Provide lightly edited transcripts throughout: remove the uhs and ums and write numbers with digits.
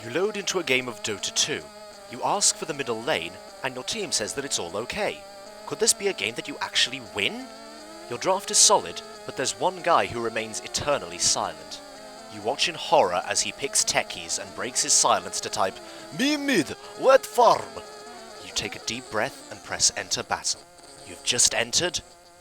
You load into a game of Dota 2. You ask for the middle lane, and your team says that it's all okay. Could this be a game that you actually win? Your draft is solid, but there's one guy who remains eternally silent. You watch in horror as he picks techies and breaks his silence to type, "Me mid, wet farm." You take a deep breath and press enter battle. You've just entered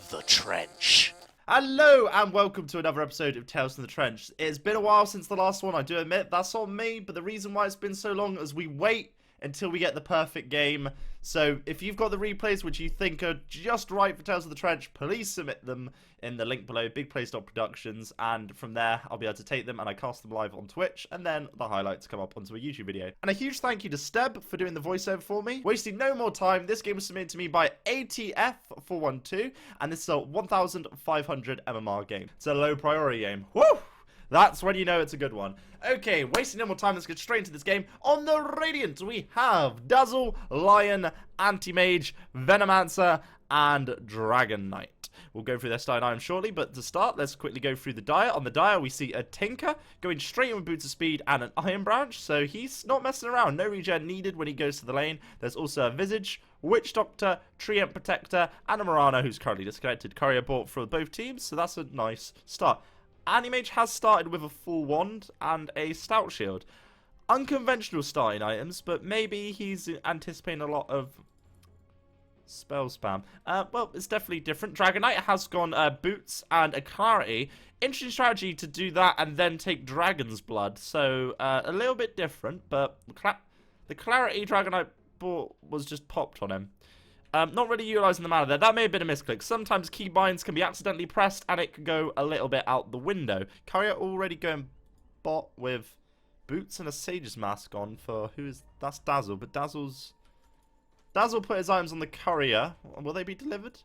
the trench. Hello and welcome to another episode of Tales from the Trench. It's been a while since the last one, I do admit, that's on me, but the reason why it's been so long is we wait until we get the perfect game. So if you've got the replays which you think are just right for Tales of the Trench, please submit them in the link below, bigplace.productions, and from there I'll be able to take them and I cast them live on Twitch, and then the highlights come up onto a YouTube video. And a huge thank you to Steb for doing the voiceover for me. Wasting no more time, this game was submitted to me by ATF412, and this is a 1500 MMR game. It's a low priority game. Woo! That's when you know it's a good one. Okay, wasting no more time, let's get straight into this game. On the Radiant, we have Dazzle, Lion, Anti-Mage, Venomancer, and Dragon Knight. We'll go through their starting items shortly, but to start, let's quickly go through the Dire. On the Dire, we see a Tinker going straight in with Boots of Speed and an Iron Branch, so he's not messing around. No regen needed when he goes to the lane. There's also a Visage, Witch Doctor, Treant Protector, and a Mirana who's currently disconnected. Courier bought for both teams, so that's a nice start. Anti-Mage has started with a full wand and a stout shield. Unconventional starting items, but maybe he's anticipating a lot of spell spam. Well, it's definitely different. Dragon Knight has gone boots and a clarity. Interesting strategy to do that and then take Dragon's Blood. So, a little bit different, but the clarity Dragon Knight bought was just popped on him. Not really utilising the mana there. That may have been a misclick. Sometimes keybinds can be accidentally pressed and it can go a little bit out the window. Courier already going bot with boots and a Sage's Mask on for that's Dazzle, but Dazzle put his items on the Courier. Will they be delivered?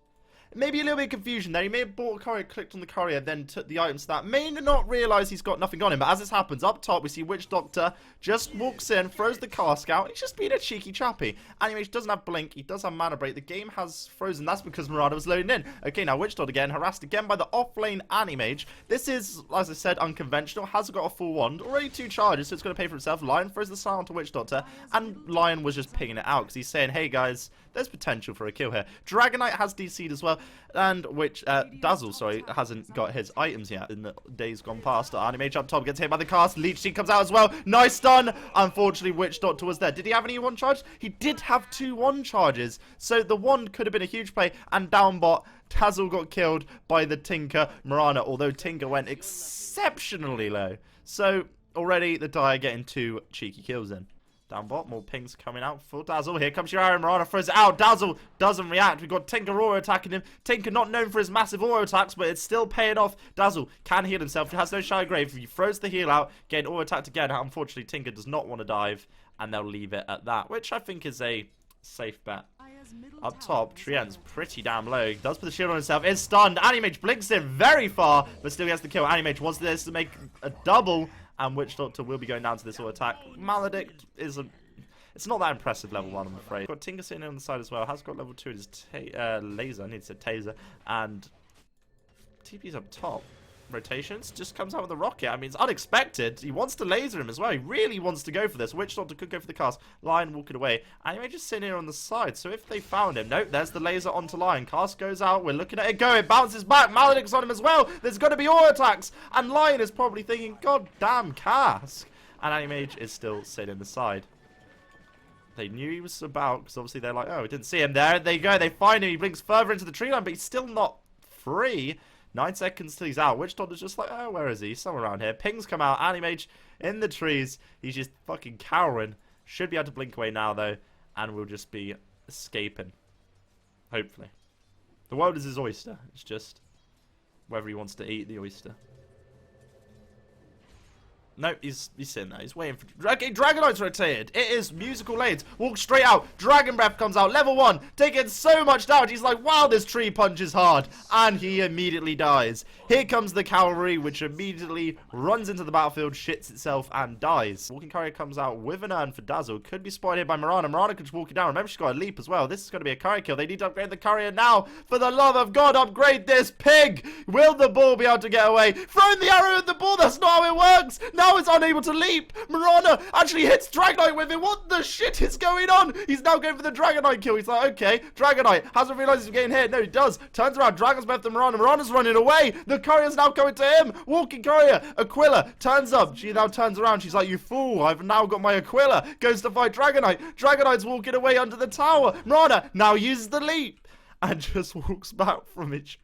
Maybe a little bit of confusion there. He may have bought a Courier, clicked on the Courier, then took the items to that. May not realise he's got nothing on him, but as this happens, up top we see Witch Doctor just walks in, throws the cask out, and he's just being a cheeky chappy. Anti-Mage doesn't have Blink, he does have Mana Break. The game has frozen, that's because Mirana was loading in. Okay, now Witch Doctor again, harassed again by the off-lane Anti-Mage. This is, as I said, unconventional, has got a full wand, already 2 charges, so it's going to pay for itself. Lion throws the silent to Witch Doctor, and Lion was just pinging it out, because he's saying, hey guys, there's potential for a kill here. Dragon Knight has DC'd as well, and Dazzle, sorry, hasn't got his items yet in the days gone past. Anti-Mage up top gets hit by the cast. Leech Seed comes out as well. Nice stun. Unfortunately, Witch Doctor was there. Did he have any 1 charge? He did have 2 1 charges. So the 1 could have been a huge play. And down bot, Dazzle got killed by the Tinker Mirana, although Tinker went exceptionally low. So already the Dire getting 2 cheeky kills in. Down bot, more pings coming out for Dazzle. Here comes your Iron Mirana, throws it out. Dazzle doesn't react. We've got Tinker auto attacking him. Tinker not known for his massive auto attacks, but it's still paying off. Dazzle can heal himself. He has no Shy Grave. He throws the heal out, getting auto attacked again. Unfortunately, Tinker does not want to dive, and they'll leave it at that, which I think is a safe bet. Up top, Treant's pretty damn low. He does put the shield on himself. Is stunned. Anti-Mage blinks in very far, but still gets the kill. Anti-Mage wants this to make a double, and Witch Doctor will be going down to this auto attack. Maledict isn't. It's not that impressive level 1, I'm afraid. Got Tinker sitting on the side as well. Has got level 2 in his laser. I need to say taser. And TP's up top. Rotations just comes out with a rocket. I mean, it's unexpected. He wants to laser him as well. He really wants to go for this. Witch Doctor could go for the cast. Lion walking away. And he may just sit here on the side. So if they found him, nope, there's the laser onto Lion. Cast goes out. We're looking at it go. It bounces back. Maledict's on him as well. There's going to be auto attacks. And Lion is probably thinking, God damn, Cask. And Anti-Mage is still sitting in the side. They knew he was about, because obviously they're like, oh, we didn't see him. There they go. They find him. He blinks further into the tree line, but he's still not free. 9 seconds till he's out. Witch Doctor's just like, oh, where is he? He's somewhere around here. Pings come out. Anti-Mage in the trees. He's just fucking cowering. Should be able to blink away now, though, and we'll just be escaping. Hopefully. The world is his oyster. It's just whether he wants to eat the oyster. No, he's sitting there. He's waiting for... Okay, Dragon Knight's rotated. It is musical lanes. Walks straight out. Dragon Breath comes out. Level 1. Taking so much damage. He's like, wow, this tree punches hard. And he immediately dies. Here comes the cavalry, which immediately runs into the battlefield, shits itself, and dies. Walking Courier comes out with an urn for Dazzle. Could be spotted here by Mirana. Mirana could just walk it down. Remember, she's got a leap as well. This is going to be a Courier kill. They need to upgrade the Courier now. For the love of God, upgrade this pig. Will the ball be able to get away? Throwing the arrow at the ball. That's not how it works. No! now is unable to leap. Mirana actually hits Dragonite with it. What the shit is going on? He's now going for the Dragonite kill. He's like, okay, Dragonite hasn't realized he's getting hit. No, he does. Turns around, Dragon's Breath to Mirana. Mirana's running away. The courier's now coming to him. Walking courier. Aquila turns up. She now turns around. She's like, you fool. I've now got my Aquila. Goes to fight Dragonite. Dragonite's walking away under the tower. Mirana now uses the leap and just walks back from it.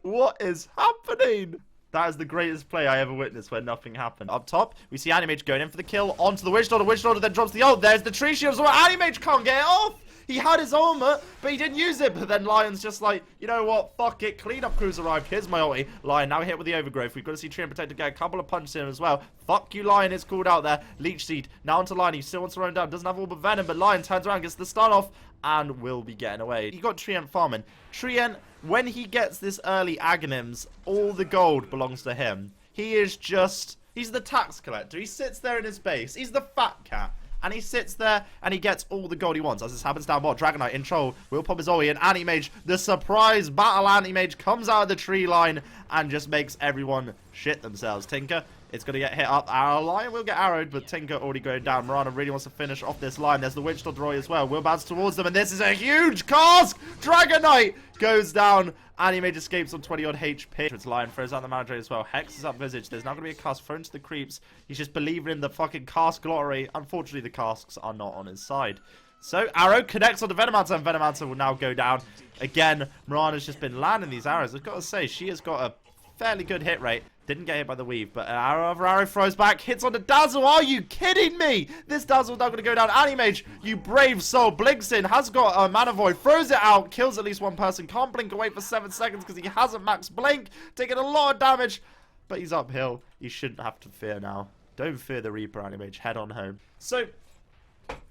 What is happening? That is the greatest play I ever witnessed where nothing happened. Up top, we see Animage going in for the kill onto the Witch Daughter. Witch Daughter then drops the ult. There's the tree shield. So Animage can't get it off. He had his armor, but he didn't use it. But then Lion's just like, you know what? Fuck it. Cleanup crew's arrived. Here's my ulti. Lion now hit with the overgrowth. We've got to see Treant Protector get a couple of punches in as well. Fuck you, Lion. It's called out there. Leech Seed now onto Lion. He still wants to run down. Doesn't have all but Venom, but Lion turns around, gets the stun off, and will be getting away. You got Treant farming. Treant, when he gets this early Aghanims, all the gold belongs to him. He is just... He's the tax collector. He sits there in his base. He's the fat cat. And he sits there and he gets all the gold he wants. As this happens down bot, Dragonite in troll will pop his Oi, and Anti-Mage, the surprise battle Anti-Mage, comes out of the tree line and just makes everyone shit themselves. Tinker, it's going to get hit up. Our Lion will get arrowed, but Tinker already going down. Mirana really wants to finish off this line. There's the Witch Daughter as well. Will bounce towards them, and this is a huge cask! Dragonite goes down. Anti-Mage escapes on 20-odd HP. It's Lion throws out the manager as well. Hex is up Visage. There's now going to be a cask thrown to the creeps. He's just believing in the fucking cask lottery. Unfortunately, the casks are not on his side. So, Arrow connects on the Venomancer, and Venomancer will now go down. Again, Mirana's just been landing these arrows. I've got to say, she has got a fairly good hit rate. Didn't get hit by the weave, but an arrow throws back, hits on the Dazzle. Are you kidding me? This Dazzle now going to go down. Anti-Mage, you brave soul, blinks in, has got a Mana Void, throws it out, kills at least one person, can't blink away for 7 seconds because he hasn't max blink, taking a lot of damage, but he's uphill. You shouldn't have to fear now. Don't fear the Reaper, Anti-Mage. Head on home. So,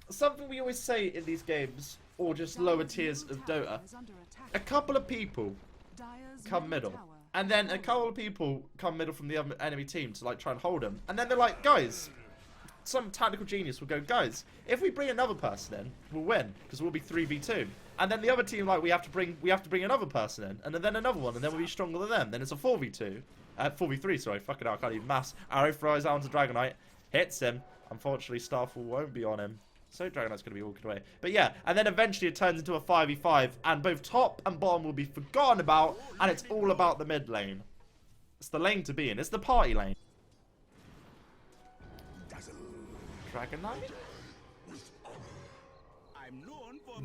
something we always say in these games, or just lower tiers of Dota, a couple of people come middle. And then a couple of people come middle from the other enemy team to like try and hold them. And then they're like, guys, some tactical genius will go, guys, if we bring another person in, we'll win because we'll be 3v2. And then the other team like we have to bring another person in, and then another one, and then we'll be stronger than them. Then it's a 4v2, 4v3. Sorry, fuck it, I can't even maths. Arrow flies out onto Dragonite, hits him. Unfortunately, Starfall won't be on him. So Dragonite's going to be walking away. But yeah, and then eventually it turns into a 5v5, and both top and bottom will be forgotten about, and it's all about the mid lane. It's the lane to be in. It's the party lane. Dragonite?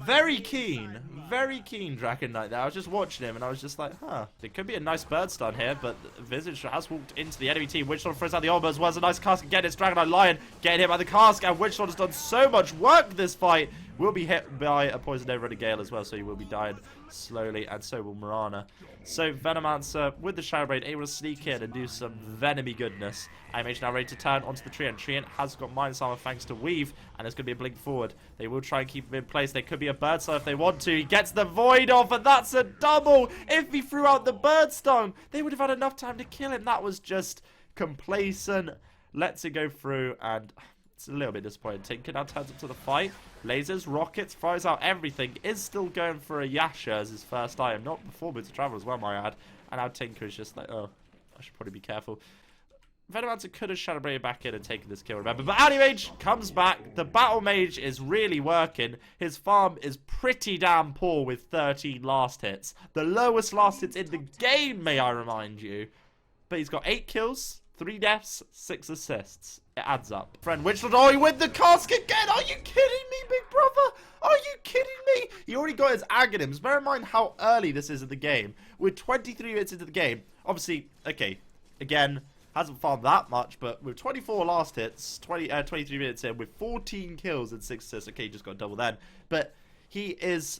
Very keen Dragonite there. I was just watching him and I was just like, huh. It could be a nice bird stun here, but Visage has walked into the enemy team. Witch Daughter throws out the armor as well as a nice cask. Again, it's Dragonite Lion getting hit by the cask, and Witch Daughter's done so much work this fight. Will be hit by a poison over and a gale as well, so he will be dying slowly, and so will Mirana. So Venomancer with the Shadow Blade able to sneak in and do some venomy goodness. Animation now ready to turn onto the Treant. Treant has got Minus Armor thanks to Weave, and there's going to be a blink forward. They will try and keep him in place. There could be a bird stun if they want to. He gets the Void off, and that's a double. If he threw out the bird stun, they would have had enough time to kill him. That was just complacent. Lets it go through, and it's a little bit disappointing. Tinker now turns up to the fight. Lasers, rockets, fires out everything. Is still going for a Yasha as his first item. Not before Boots of Travel as well, my ad. And now Tinker is just like, oh, I should probably be careful. Venomancer could have Shadow Blade back in and taken this kill, remember. But Anti-Mage comes back. The Battle Mage is really working. His farm is pretty damn poor with 13 last hits. The lowest last hits in the game, may I remind you. But he's got 8 kills, 3 deaths, 6 assists. It adds up. Friend Witch Daughter, oh, he went the cask again. Are you kidding me, big brother? Are you kidding me? He already got his Aghanims. Bear in mind how early this is in the game. We're 23 minutes into the game. Obviously, okay, again, hasn't farmed that much, but with 24 last hits, 23 minutes in, with 14 kills and 6 assists. Okay, he just got a double then. But he is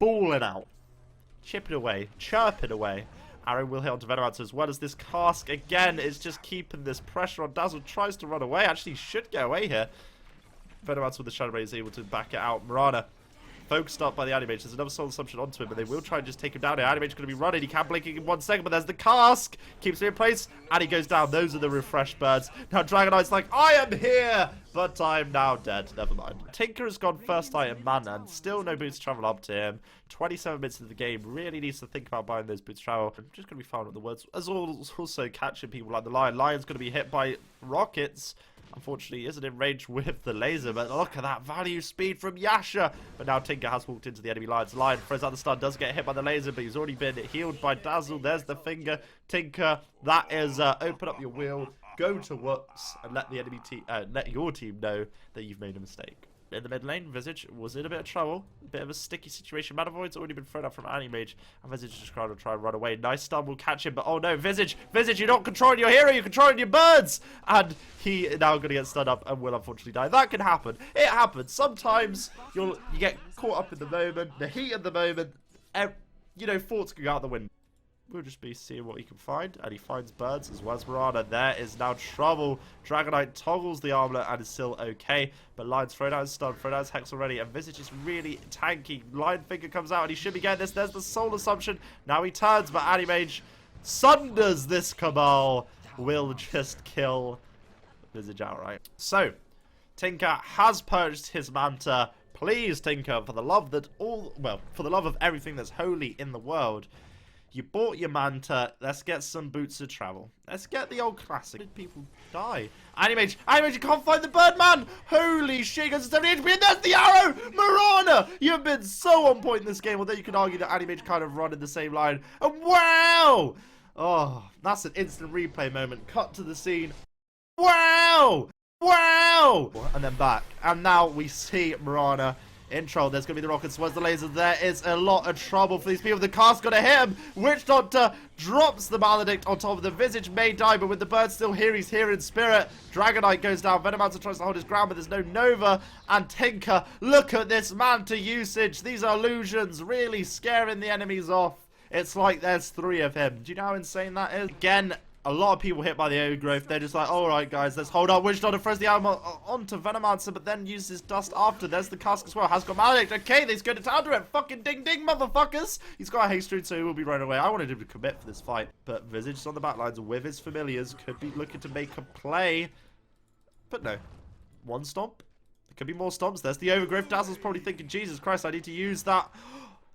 balling out. Chipping away. Chirping away. Arrow will hit onto Venomancer as well as this cask again is just keeping this pressure on. Dazzle tries to run away. Actually, should get away here. Venomancer with the Shadow Blade is able to back it out. Mirana focused up by the Animage. There's another soul assumption onto him, but they will try and just take him down. The Animage going to be running. He can blink in 1 second, but there's the cask. Keeps him in place, and he goes down. Those are the refreshed birds. Now Dragonite's like, I am here, but I'm now dead. Never mind. Tinker has gone first item man, and still no boots travel up to him. 27 minutes into the game. Really needs to think about buying those boots travel. I'm just going to be found on the words. As also catching people like the Lion. Lion's going to be hit by rockets. Unfortunately, isn't in range with the laser, but look at that value speed from Yasha. But now Tinker has walked into the enemy Lion's line. Throws out the stun, does get hit by the laser, but he's already been healed by Dazzle. There's the finger. Tinker, that is open up your wheel, go to Whoops, and let the enemy team, let your team know that you've made a mistake. In the mid lane, Visage was in a bit of trouble. A bit of a sticky situation. Manavoid's already been thrown up from Animage. And Visage just trying to try and run away. Nice stun will catch him, but oh no, Visage, you're not controlling your hero, you're controlling your birds! And he now going to get stunned up and will unfortunately die. That can happen. It happens. Sometimes you get caught up in the moment, the heat of the moment, and, you know, thoughts can go out the window. We'll just be seeing what he can find, and he finds birds as well as Mirana. There is now trouble. Dragonite toggles the armlet and is still okay, but Lion's thrown out his stun, thrown out his hex already, and Visage is really tanky. Lion Finger comes out, and he should be getting this. There's the soul assumption. Now he turns, but Animage sunders this cabal. Will just kill Visage outright. So, Tinker has purged his Manta. Please, Tinker, for the love of everything that's holy in the world, you bought your Manta. Let's get some boots of travel. Let's get the old classic. Did people die? Animage, you can't find the bird, man! Holy shit, he goes to 70 HP, and there's the arrow! Mirana! You've been so on point in this game, although you could argue that Animage kind of run in the same line. And wow! Oh, that's an instant replay moment. Cut to the scene. Wow! Wow! And then back. And now we see Mirana in trouble. There's going to be the rockets. Where's the lasers? There is a lot of trouble for these people. The cast going to hit him. Witch Doctor drops the Maledict on top of the Visage. May die, but with the bird still here, he's here in spirit. Dragonite goes down. Venomancer tries to hold his ground, but there's no Nova. And Tinker, look at this Manta usage. These are illusions, really scaring the enemies off. It's like there's 3 of him. Do you know how insane that is? Again, a lot of people hit by the overgrowth. They're just like, alright guys, let's hold up. Witch Doctor throws the armor onto Venomancer, but then uses dust after. There's the cask as well. Has got Maledict. Okay, he's going to counter it. Fucking ding ding, motherfuckers. He's got a haste rune, so he will be running away. I wanted him to commit for this fight, but Visage is on the backlines with his familiars. Could be looking to make a play, but no. 1 stomp. There could be more stomps. There's the overgrowth. Dazzle's probably thinking, Jesus Christ, I need to use that.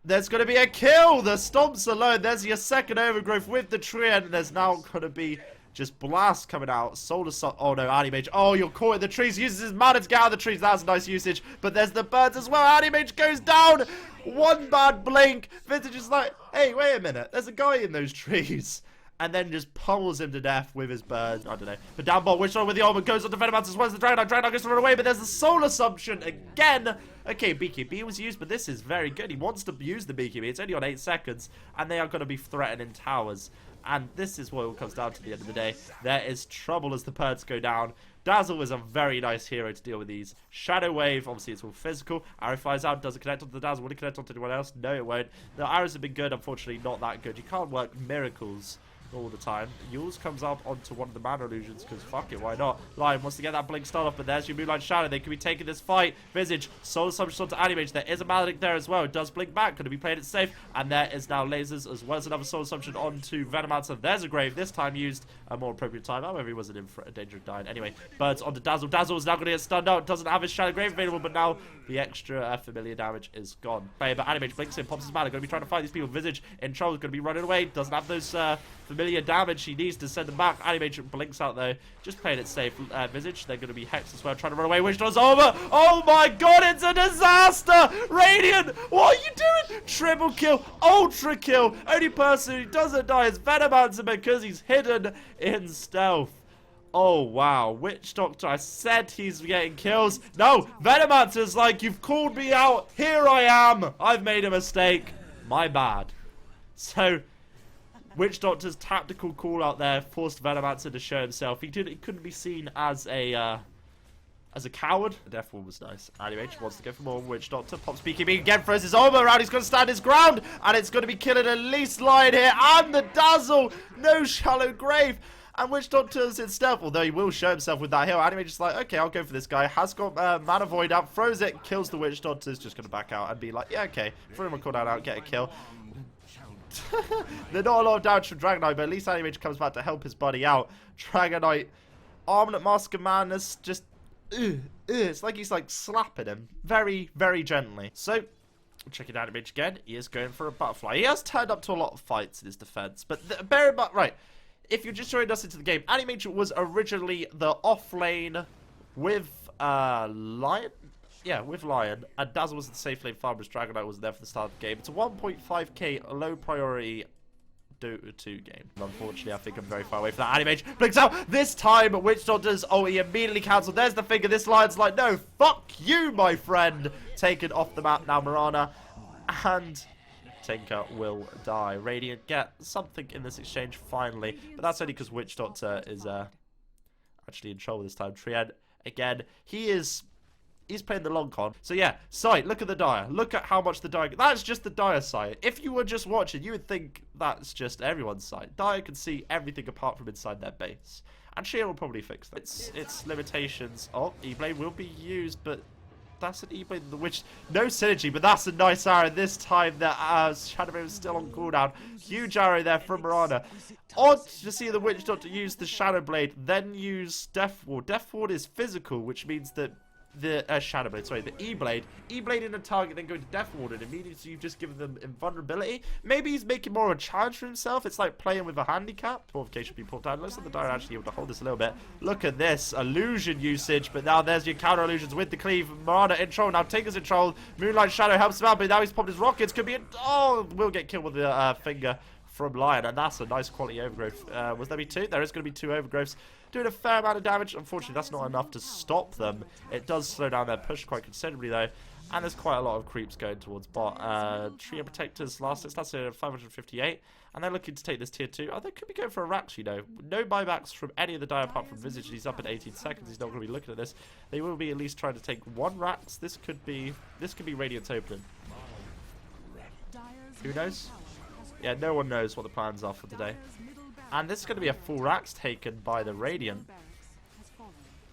There's going to be a kill. The stomps alone. There's your second overgrowth with the tree, and there's now going to be just blast coming out. Solar Sun. Oh no, Animage. Oh, you're caught in the trees. Uses his mana to get out of the trees. That's a nice usage. But there's the birds as well. Animage goes down. 1 bad blink. Visage is like, hey, wait a minute. There's a guy in those trees. And then just pummels him to death with his birds. I don't know. But down ball, Witch Doctor with the armor goes on to Venomancer as well as the Dragonite. Dragonite goes to run away, but there's the Soul Assumption again. Okay, BKB was used, but this is very good. He wants to use the BKB. It's only on 8 seconds, and they are going to be threatening towers. And this is what it all comes down to at the end of the day. There is trouble as the birds go down. Dazzle is a very nice hero to deal with these. Shadow Wave, obviously it's all physical. Arrow flies out, doesn't connect onto the Dazzle. Will it connect onto anyone else? No, it won't. The arrows have been good, unfortunately not that good. You can't work miracles all the time. Yules comes up onto one of the mana illusions because fuck it, why not? Lion wants to get that blink start off, but there's your Moonlight Shadow. They could be taking this fight. Visage, Soul Assumption onto Animage. There is a Maledict there as well. It does blink back. Could have been playing it safe. And there is now lasers as well as another Soul Assumption onto Venomancer. There's a grave. This time used a more appropriate time. However, he wasn't in danger of dying. Anyway, birds onto Dazzle. Dazzle is now going to get stunned out. Doesn't have his Shadow Grave available, but now the extra familiar damage is gone. But Animage blinks in, pops his mana. Going to be trying to fight these people. Visage in trouble. Going to be running away. Doesn't have those familiar damage. He needs to send them back. Animage blinks out though. Just playing it safe. Visage, they're going to be hexed as well, trying to run away. Witch Doctor's over. Oh my god, it's a disaster! Radiant, what are you doing? Triple kill, ultra kill. Only person who doesn't die is Venomancer because he's hidden in stealth. Oh wow, Witch Doctor, I said he's getting kills. No, Venomancer's like, you've called me out. Here I am. I've made a mistake. My bad. So Witch Doctor's tactical call out there forced Venomancer to show himself. He couldn't be seen as a as a coward. The Death Ward was nice. Anyway, just wants to go for more. Witch Doctor pops BKB again, throws his armor around. He's going to stand his ground, and it's going to be killing at least Lion here. And the Dazzle, no shallow grave. And Witch Doctor's in stealth, although he will show himself with that heal. Anyway, just like, okay, I'll go for this guy. Has got Mana Void out, throws it, kills the Witch Doctor's just going to back out and be like, yeah, okay, throw him a cooldown out, get a kill. There's not a lot of damage from Dragonite, but at least Animage comes back to help his buddy out. Dragonite, Armlet Mask of Madness, just, it's like he's like slapping him very, very gently. So, checking Animage again, he is going for a butterfly. He has turned up to a lot of fights in his defense, but bear in mind, right, if you're just joining us into the game, Animage was originally the off lane with Lion. Yeah, with Lion, and Dazzle was the safe lane farmer as Dragonite was there for the start of the game. It's a 1.5k low priority Dota 2 game. Unfortunately, I think I'm very far away from that. Animage blinks out. This time, Witch Doctor's he immediately cancelled. There's the finger. This Lion's like, no, fuck you, my friend. Taken off the map now, Mirana. And Tinker will die. Radiant get something in this exchange, finally. But that's only because Witch Doctor is actually in trouble this time. Triad, again, he's playing the long con. So yeah, sight, look at the Dire. Look at how much the Dire... That's just the Dire sight. If you were just watching, you would think that's just everyone's sight. Dire can see everything apart from inside their base. And Sheer will probably fix that. Its limitations. Oh, E-Blade will be used, but that's an E-Blade which... No synergy, but that's a nice arrow. This time that Shadow Blade was still on cooldown. Huge arrow there from Mirana. Odd to see the Witch Doctor use the Shadow Blade, then use Death Ward. Death Ward is physical, which means that the Shadow Blade, sorry, the E-Blade in a target, then going to Death Ward, and immediately you've just given them invulnerability. Maybe he's making more of a challenge for himself. It's like playing with a handicap. Purification be pulled down. Looks like the Dire actually able to hold this a little bit. Look at this illusion usage, but now there's your counter illusions with the cleave. Mirana in control. Now Tinker's in control. Moonlight Shadow helps him out, but now he's popped his rockets. Could be will get killed with the finger from Lion, and that's a nice quality overgrowth. Was there be two? There is going to be two overgrowths. Doing a fair amount of damage. Unfortunately, that's not enough to stop them. It does slow down their push quite considerably, though. And there's quite a lot of creeps going towards bot. Trio Protectors last hits. That's a 558. And they're looking to take this tier 2. Oh, they could be going for a Rax, you know. No buybacks from any of the Dire apart from Visage. He's up at 18 seconds. He's not going to be looking at this. They will be at least trying to take one Rax. This could be Radiant's opening. Who knows? Yeah, no one knows what the plans are for today. And this is going to be a full Rax taken by the Radiant.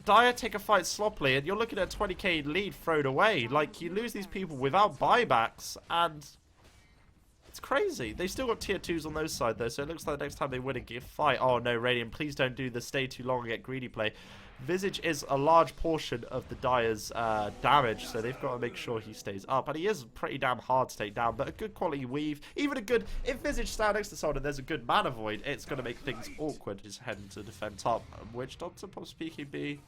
Dire take a fight sloppily, and you're looking at a 20k lead thrown away. Like, you lose these people without buybacks, and it's crazy. They still got tier 2s on those side, though, so it looks like the next time they win a fight... Oh, no, Radiant, please don't do the stay too long and get greedy play. Visage is a large portion of the Dire's damage, so they've got to make sure he stays up. And he is pretty damn hard to take down, but a good quality weave, even a good... If Visage stands next to someone and there's a good Mana Void, it's going to make things awkward. He's heading to defend top. Witch Doctor, possibly be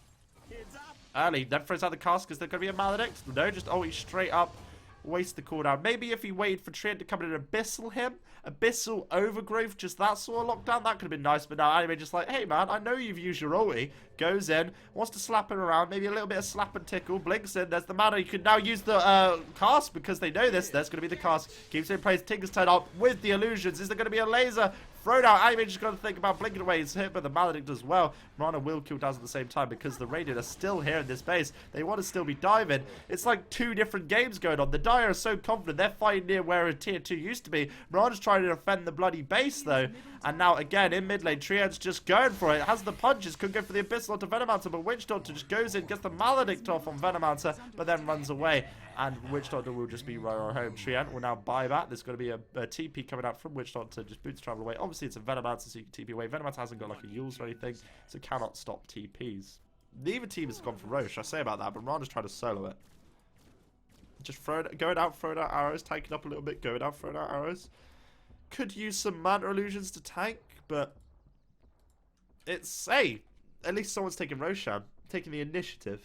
early. Then throws out the cast because they're going to be a Maledict. No, just he's straight up. Waste the cooldown. Maybe if he waited for Triad to come in and Abyssal him. Abyssal Overgrowth, just that sort of lockdown. That could have been nice, but now Anime just like, hey man, I know you've used your ulti. Goes in, wants to slap him around, maybe a little bit of slap and tickle. Blinks in, there's the mana. You can now use the cast because they know this. There's going to be the cast. Keeps it in place. Tinker's turn up with the illusions. Is there going to be a laser? Thrown out. Anime just got to think about blinking away. He's hit by the Maledict as well. Mirana will kill Dazzle at the same time because the Radiant are still here in this base. They want to still be diving. It's like two different games going on. The Dire are so confident. They're fighting near where a tier 2 used to be. Mirana's trying to defend the bloody base though. And now again in mid lane, Triad's just going for it. Has the punches. Could go for the Abyssal onto Venomancer, but Witch Doctor just goes in, gets the Maledict off on Venomancer, but then runs away. And Witch Doctor will just be right on home. Triad will now buy back. There's going to be a TP coming out from Witch Doctor. Just boots travel away. Obviously, it's a Venomancer, so you can TP away. Venomancer hasn't got like a Yules or anything, so cannot stop TPs. Neither team has gone for Roche. I say about that, but Mirana's trying to solo it. Just going out, throwing out arrows, tanking up a little bit, going out, throwing out arrows. Could use some Manta Illusions to tank, but it's, hey, at least someone's taking Roshan, taking the initiative.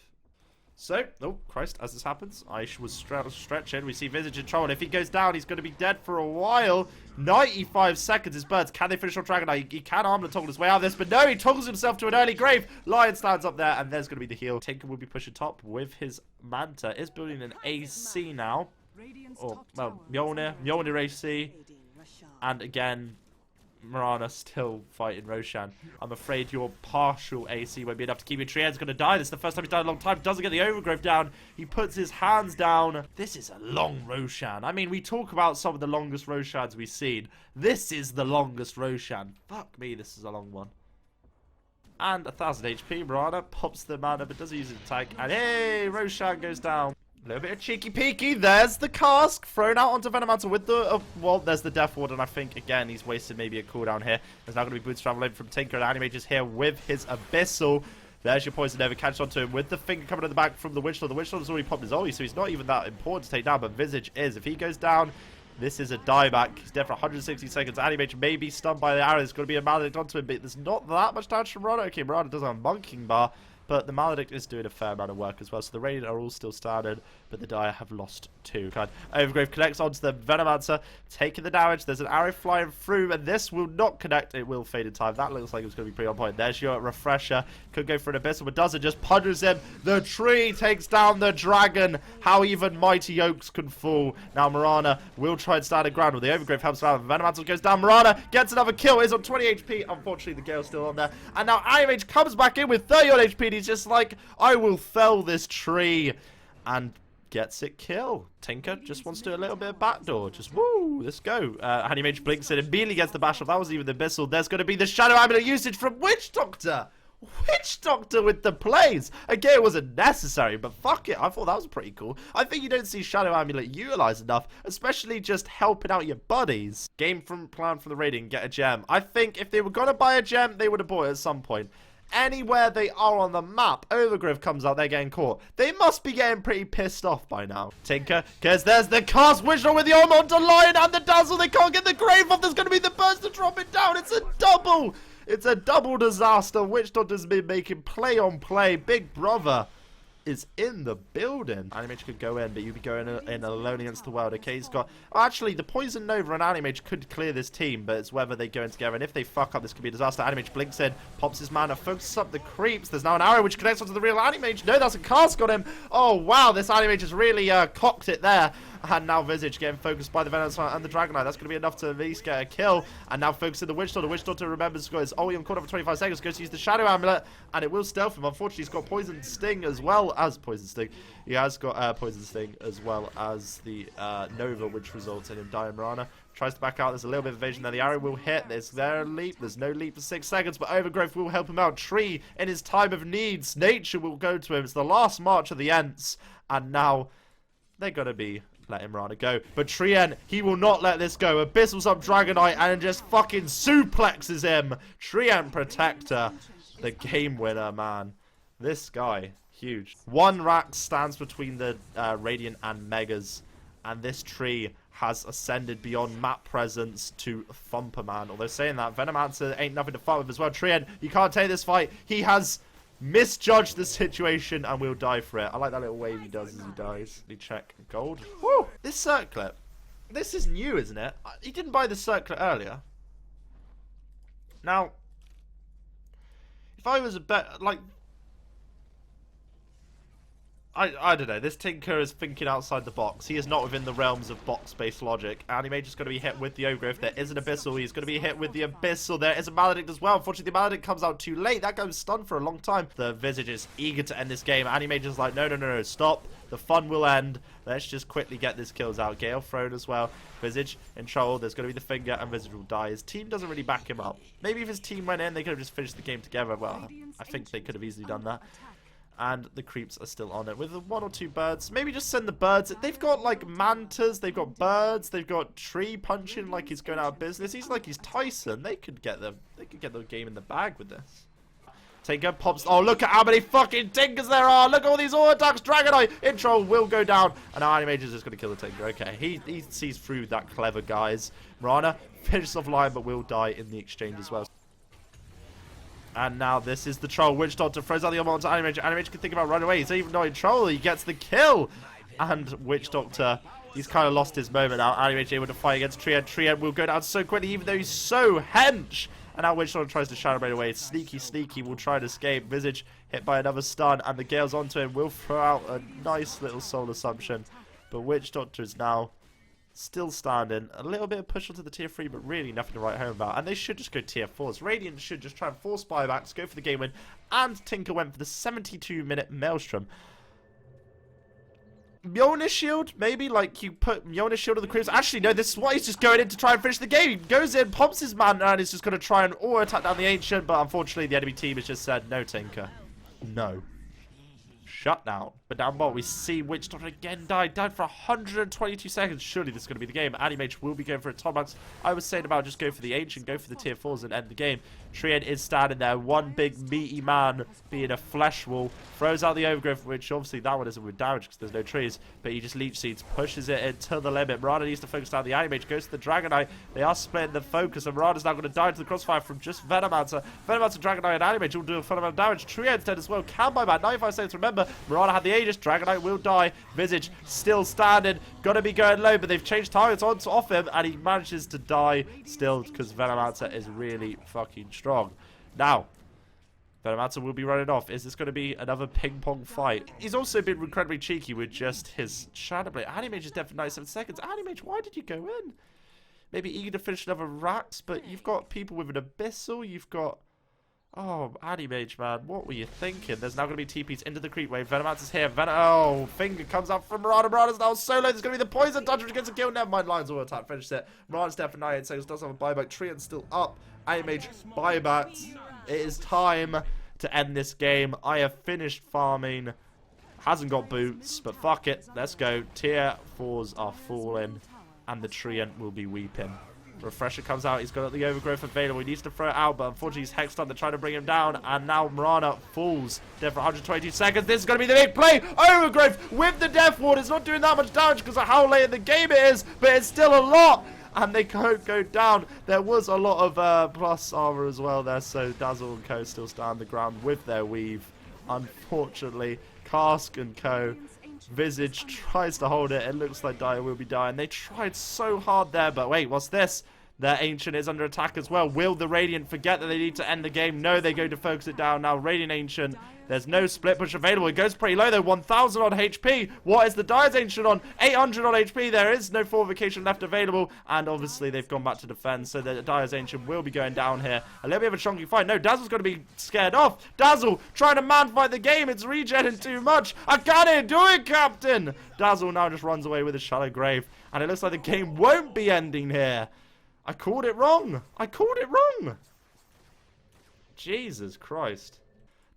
So, oh Christ, as this happens, I was stretching. We see Visage in trouble, and if he goes down, he's going to be dead for a while. 95 seconds, his birds. Can they finish on Dragonite? He can arm and toggle his way out of this, but no, he toggles himself to an early grave. Lion stands up there, and there's going to be the heal. Tinker will be pushing top with his Manta. Is building an AC now. Or, well, Mjolnir AC. And again, Mirana still fighting Roshan. I'm afraid your partial AC won't be enough to keep him. Trien's going to die. This is the first time he's died in a long time. Doesn't get the overgrowth down. He puts his hands down. This is a long Roshan. I mean, we talk about some of the longest Roshans we've seen. This is the longest Roshan. Fuck me, this is a long one. And 1000 HP. Mirana pops the mana, but doesn't use his attack. And hey, Roshan goes down. A little bit of cheeky peeky. There's the cask thrown out onto Venomancer with the well, there's the Death Ward, and I think again he's wasted maybe a cooldown here. There's now going to be boots traveling from Tinker, and Animage's here with his Abyssal. There's your poison never catch onto him with the finger coming at the back from the Witch Lord. The Witch Lord has already popped his ulti, so he's not even that important to take down, but Visage is. If he goes down, this is a dieback. He's dead for 160 seconds. Animage may be stunned by the arrow. There's going to be a Maledict onto him, but there's not that much damage from Mirana. Okay, Mirana does have a Monking Bar, but the Maledict is doing a fair amount of work as well. So the Radiant are all still standard, but the Dire have lost 2. Overgrowth connects onto the Venomancer, taking the damage. There's an arrow flying through, and this will not connect. It will fade in time. That looks like it was going to be pretty on point. There's your Refresher. Could go for an Abyssal, but doesn't. Just punches him. The tree takes down the dragon. How even mighty oaks can fall. Now Mirana will try and stand at ground. With the Overgrowth helps out. Venomancer goes down. Mirana gets another kill. Is on 20 HP. Unfortunately, the Gale's still on there. And now Animage comes back in with 30 on HP. And he's just like, I will fell this tree. And gets it kill. Tinker just wants to do a little bit of backdoor. Just woo, let's go. Animage blinks it, immediately gets the bash off. That was even the Abyssal. There's going to be the Shadow Amulet usage from Witch Doctor. Witch Doctor with the plays. Again, it wasn't necessary, but fuck it. I thought that was pretty cool. I think you don't see Shadow Amulet utilized enough, especially just helping out your buddies. Game from plan from the Radiant, get a gem. I think if they were going to buy a gem, they would have bought it at some point. Anywhere they are on the map, Overgrowth comes out, they're getting caught. They must be getting pretty pissed off by now. Tinker, because there's the cast Witcher with the Ormond to Lion and the Dazzle. They can't get the Grave off. There's going to be the burst to drop it down. It's a double. It's a double disaster. Witch Doctor's been making play on play. Big Brother is in the building. Animage could go in, but you'd be going in alone against the world. Okay, he's got... Oh, actually, the Poison Nova and Animage could clear this team, but it's whether they go in together. And if they fuck up, this could be a disaster. Animage blinks in, pops his mana, focuses up the creeps. There's now an arrow which connects onto the real Animage. No, that's a cast on him. Oh, wow, this Animage has really cocked it there. And now Visage getting focused by the Venom and the Dragonite. That's going to be enough to at least get a kill. And now focusing the Witch Doctor. Witch Doctor remembers to go his ulti on corner for 25 seconds. Goes to use the Shadow Amulet. And it will stealth him. Unfortunately, he's got Poison Sting as well as Poison Sting. He has got Poison Sting as well as the Nova, which results in him dying. Mirana tries to back out. There's a little bit of evasion there. The arrow will hit. Is there a leap? There's no leap for 6 seconds, but Overgrowth will help him out. Tree, in his time of needs, nature will go to him. It's the last march of the Ents. And now they're going to be letting Mirana go. But Trien, he will not let this go. Abyssals up Dragonite and just fucking suplexes him. Trien Protector, the game winner, man. This guy, huge. 1 rack stands between the Radiant and Megas. And this tree has ascended beyond map presence to Thumperman. Although saying that, Venomancer ain't nothing to fight with as well. Trien, you can't take this fight. He has misjudged the situation and will die for it. I like that little wave he does as he dies. Let me check. Gold. Woo! This circlet. This is new, isn't it? He didn't buy the circlet earlier. Now, if I was a bet, like, I don't know. This Tinker is thinking outside the box. He is not within the realms of box-based logic. Animage is going to be hit with the Overgrowth. There is an Abyssal. He's going to be hit with the Abyssal. There is a Maledict as well. Unfortunately, the Maledict comes out too late. That goes stunned for a long time. The Visage is eager to end this game. Animage is like, no, no, no, no, stop. The fun will end. Let's just quickly get these kills out. Gale thrown as well. Visage in trouble. There's going to be the finger, and Visage will die. His team doesn't really back him up. Maybe if his team went in, they could have just finished the game together. Well, I think they could have easily done that. And the creeps are still on it with 1 or 2 birds. Maybe just send the birds. They've got like mantas, they've got birds, they've got tree punching like he's going out of business. He's like he's Tyson. They could get the game in the bag with this. Tinker pops. Oh, look at how many fucking Tinkers there are. Look at all these auto attacks. Dragonite intro will go down. And Animage is just going to kill the Tinker. Okay, he sees through that clever, guys. Mirana finishes off Lion but will die in the exchange as well. And now this is the troll. Witch Doctor throws out the Ormond to Animage. Animage can think about running away. He's even not in troll. He gets the kill. And Witch Doctor, he's kind of lost his moment now. Animage able to fight against Trien. Trien will go down so quickly even though he's so hench. And now Witch Doctor tries to Shadow Blade away. Sneaky, sneaky will try to escape. Visage hit by another stun. And the Gale's onto him. Will throw out a nice little soul assumption. But Witch Doctor is now still standing. A little bit of push onto the tier 3, but really nothing to write home about. And they should just go tier 4s. Radiant should just try and force buybacks, go for the game win. And Tinker went for the 72-minute Maelstrom. Mjolnir shield, maybe, like, you put Mjolnir shield on the creeps. Actually, no, this is why he's just going in to try and finish the game. He goes in, pops his man, and he's just going to try and attack down the Ancient, but unfortunately the enemy team has just said, no, Tinker. No. Shut down. But down bottom, we see Witch Doctor again died for 122 seconds. Surely this is going to be the game. Animage will be going for a top max. I was saying about just go for the Ancient, go for the tier 4s and end the game. Trien is standing there. One big meaty man being a flesh wall. Throws out the Overgrowth, which obviously that one isn't with damage because there's no trees. But he just Leech Seeds, pushes it into the limit. Mirana needs to focus down the Animage, goes to the Dragonite. They are splitting the focus, and Mirana's now going to die to the crossfire from just Venomancer. Venomancer, Dragonite, and Animage will do a fundamental damage. Trien instead as well can buy back 95 seconds. Remember, Mirana had the Aegis. Dragonite will die. Visage still standing. Gonna be going low, but they've changed targets off him, and he manages to die still because Venomancer is really fucking strong. Now, Venomancer will be running off. Is this going to be another ping-pong fight? He's also been incredibly cheeky with just his Shadow Blade. Animage is dead for 97 seconds. Animage, why did you go in? Maybe eager to finish another Rax, but you've got people with an Abyssal. You've got... Oh, Animage, man. What were you thinking? There's now going to be TPs into the creep wave. Venomancer's here. Oh, finger comes up from Mirana. Mirana's now solo. There's going to be the poison touch, which gets a kill. Never mind. Lions all attack. Finish it. Mirana's dead for 98 seconds. Does have a buyback. Trian's still up. Animage buybacks. It is time to end this game. I have finished farming. Hasn't got boots, but fuck it. Let's go. Tier 4s are falling, and the Treant will be weeping. Refresher comes out. He's got the Overgrowth available. He needs to throw it out, but unfortunately he's hexed up. They're trying to bring him down, and now Mirana falls. Dead for 122 seconds. This is going to be the big play. Overgrowth with the Death Ward. It's not doing that much damage because of how late in the game it is, but it's still a lot. And they can't go down. There was a lot of plus armor as well there, so Dazzle and Co still stand the ground with their weave. Unfortunately, Cask and Co. Visage tries to hold it. It looks like Dire will be dying. They tried so hard there, but wait, what's this? Their Ancient is under attack as well. Will the Radiant forget that they need to end the game? No, they go to focus it down. Now, Radiant Ancient, there's no split push available. It goes pretty low, though. 1,000 on HP. What is the Dire's Ancient on? 800 on HP. There is no fortification left available. And obviously, they've gone back to defend, so the Dire's Ancient will be going down here. A little bit of a chunky fight. No, Dazzle's going to be scared off. Dazzle trying to man-fight the game. It's regenning too much. I can't do it, Captain. Dazzle now just runs away with a Shallow Grave. And it looks like the game won't be ending here. I called it wrong. I called it wrong. Jesus Christ.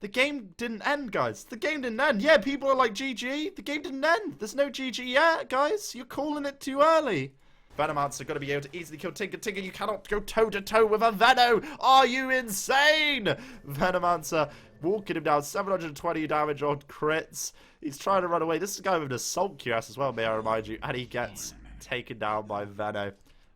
The game didn't end, guys. The game didn't end. Yeah, people are like, GG. The game didn't end. There's no GG yet, guys. You're calling it too early. Venomancer got to be able to easily kill Tinker. Tinker, you cannot go toe-to-toe with a Veno. Are you insane? Venomancer walking him down. 720 damage on crits. He's trying to run away. This is a guy with an Assault QS as well, may I remind you. And he gets taken down by Veno.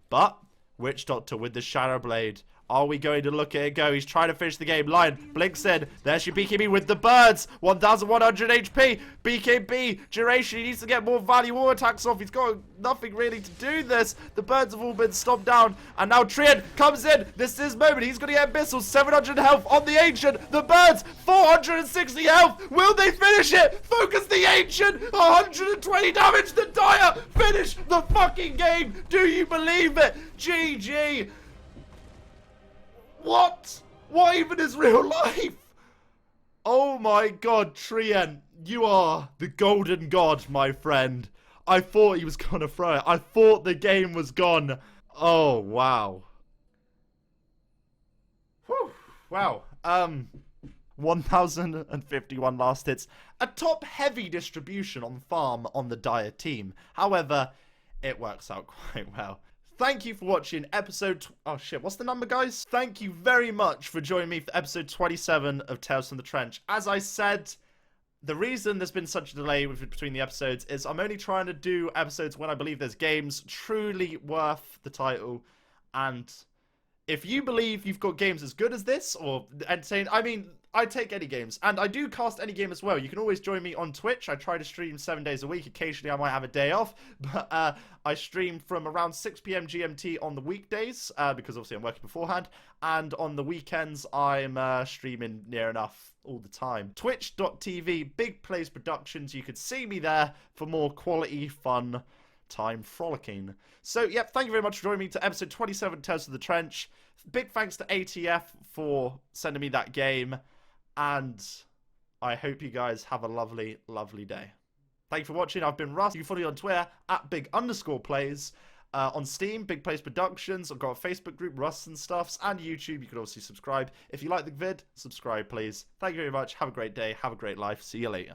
But Witch Doctor with the Shadow Blade. Are we going to look at it go? He's trying to finish the game. Lion blinks in. There's your BKB with the birds. 1,100 HP. BKB duration. He needs to get more value war attacks off. He's got nothing really to do this. The birds have all been stomped down. And now Trian comes in. This is his moment. He's going to get Abyssal. 700 health on the Ancient. The birds. 460 health. Will they finish it? Focus the Ancient. 120 damage. The Dire. Finish the fucking game. Do you believe it? GG. What? What even is real life? Oh my god, Trien, you are the golden god, my friend. I thought he was gonna throw it. I thought the game was gone. Oh, wow. Whew. Wow. 1,051 last hits. A top-heavy distribution on farm on the Dire team. However, it works out quite well. Thank you for watching episode... Oh, shit. What's the number, guys? Thank you very much for joining me for episode 27 of Tales from the Trench. As I said, the reason there's been such a delay between the episodes is I'm only trying to do episodes when I believe there's games truly worth the title. And if you believe you've got games as good as this or entertaining... I mean, I take any games. And I do cast any game as well. You can always join me on Twitch. I try to stream 7 days a week. Occasionally, I might have a day off. But I stream from around 6 PM GMT on the weekdays. Because obviously I'm working beforehand. And on the weekends, I'm streaming near enough all the time. Twitch.tv, Big Plays Productions. You could see me there for more quality, fun time frolicking. So, yep, thank you very much for joining me to episode 27 Tales of the Trench. Big thanks to ATF for sending me that game, and I hope you guys have a lovely, lovely day. Thank you for watching. I've been Russ. You can follow me on Twitter at big_plays. On Steam, Big Plays Productions. I've got a Facebook group, Rustsandstuffs, and YouTube. You can also subscribe. If you like the vid, subscribe, please. Thank you very much. Have a great day. Have a great life. See you later.